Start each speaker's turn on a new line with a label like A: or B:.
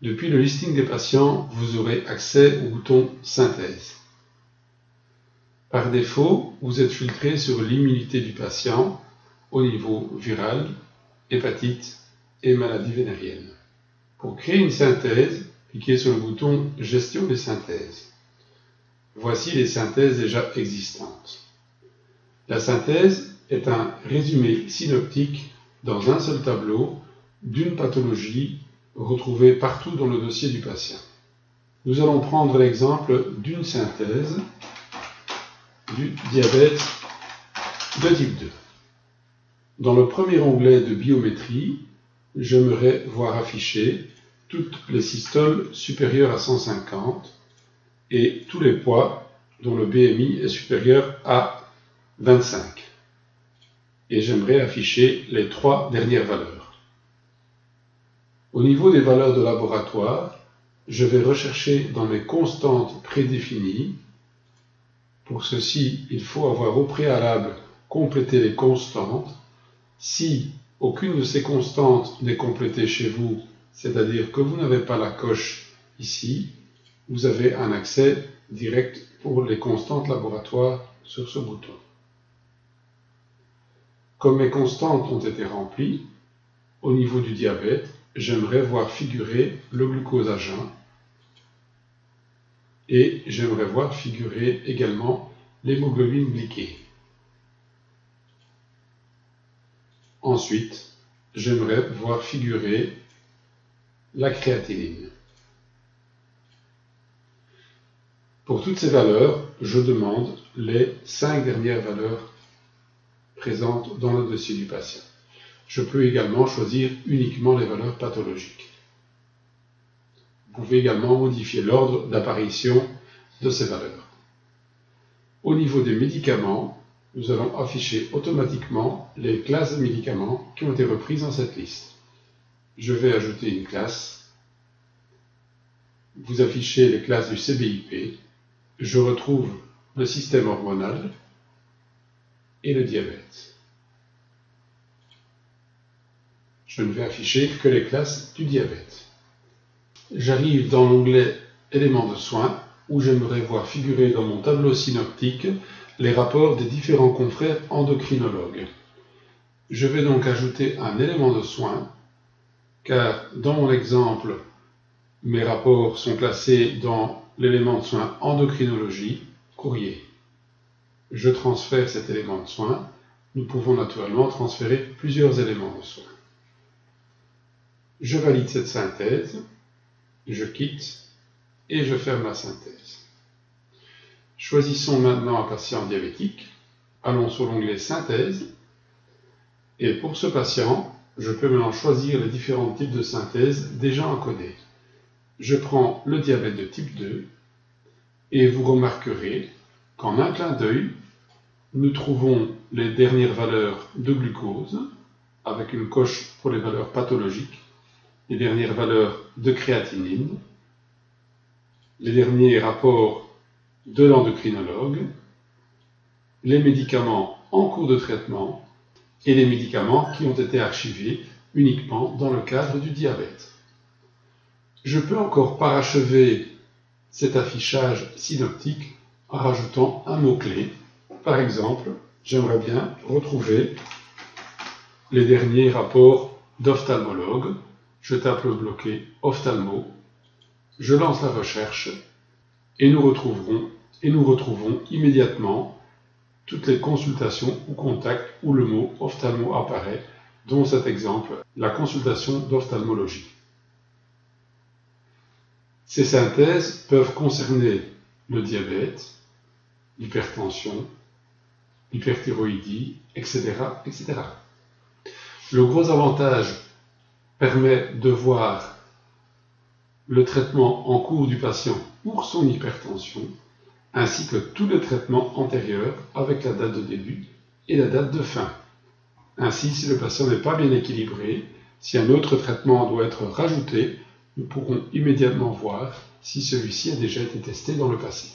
A: Depuis le listing des patients, vous aurez accès au bouton Synthèse. Par défaut, vous êtes filtré sur l'immunité du patient au niveau viral, hépatite et maladie vénérienne. Pour créer une synthèse, cliquez sur le bouton Gestion des synthèses. Voici les synthèses déjà existantes. La synthèse est un résumé synoptique dans un seul tableau d'une pathologie retrouvée partout dans le dossier du patient. Nous allons prendre l'exemple d'une synthèse du diabète de type 2. Dans le premier onglet de biométrie, j'aimerais voir afficher toutes les systoles supérieures à 150 et tous les poids dont le BMI est supérieur à 25. Et j'aimerais afficher les 3 dernières valeurs. Au niveau des valeurs de laboratoire, je vais rechercher dans mes constantes prédéfinies. Pour ceci, il faut avoir au préalable complété les constantes. Si aucune de ces constantes n'est complétée chez vous, c'est-à-dire que vous n'avez pas la coche ici, vous avez un accès direct pour les constantes laboratoires sur ce bouton. Comme mes constantes ont été remplies, au niveau du diabète, j'aimerais voir figurer le glucose à jeun et j'aimerais voir figurer également l'hémoglobine glyquée. Ensuite, j'aimerais voir figurer la créatinine. Pour toutes ces valeurs, je demande les 5 dernières valeurs présentes dans le dossier du patient. Je peux également choisir uniquement les valeurs pathologiques. Vous pouvez également modifier l'ordre d'apparition de ces valeurs. Au niveau des médicaments, nous allons afficher automatiquement les classes de médicaments qui ont été reprises dans cette liste. Je vais ajouter une classe. Vous affichez les classes du CBIP. Je retrouve le système hormonal et le diabète. Je ne vais afficher que les classes du diabète. J'arrive dans l'onglet éléments de soins où j'aimerais voir figurer dans mon tableau synoptique les rapports des différents confrères endocrinologues. Je vais donc ajouter un élément de soins car dans mon exemple, mes rapports sont classés dans l'élément de soins endocrinologie, courrier. Je transfère cet élément de soins. Nous pouvons naturellement transférer plusieurs éléments de soins. Je valide cette synthèse, je quitte et je ferme la synthèse. Choisissons maintenant un patient diabétique. Allons sur l'onglet Synthèse. Et pour ce patient, je peux maintenant choisir les différents types de synthèse déjà encodés. Je prends le diabète de type 2 et vous remarquerez qu'en un clin d'œil, nous trouvons les dernières valeurs de glucose avec une coche pour les valeurs pathologiques, les dernières valeurs de créatinine, les derniers rapports de l'endocrinologue, les médicaments en cours de traitement et les médicaments qui ont été archivés uniquement dans le cadre du diabète. Je peux encore parachever cet affichage synoptique en rajoutant un mot-clé. Par exemple, j'aimerais bien retrouver les derniers rapports d'ophtalmologue. Je tape le bloqué ophtalmo, je lance la recherche et nous retrouvons immédiatement toutes les consultations ou contacts où le mot ophtalmo apparaît, dont cet exemple, la consultation d'ophtalmologie. Ces synthèses peuvent concerner le diabète, l'hypertension, l'hyperthyroïdie, etc., etc. Le gros avantage permet de voir le traitement en cours du patient pour son hypertension, ainsi que tous les traitements antérieurs avec la date de début et la date de fin. Ainsi, si le patient n'est pas bien équilibré, si un autre traitement doit être rajouté, nous pourrons immédiatement voir si celui-ci a déjà été testé dans le passé.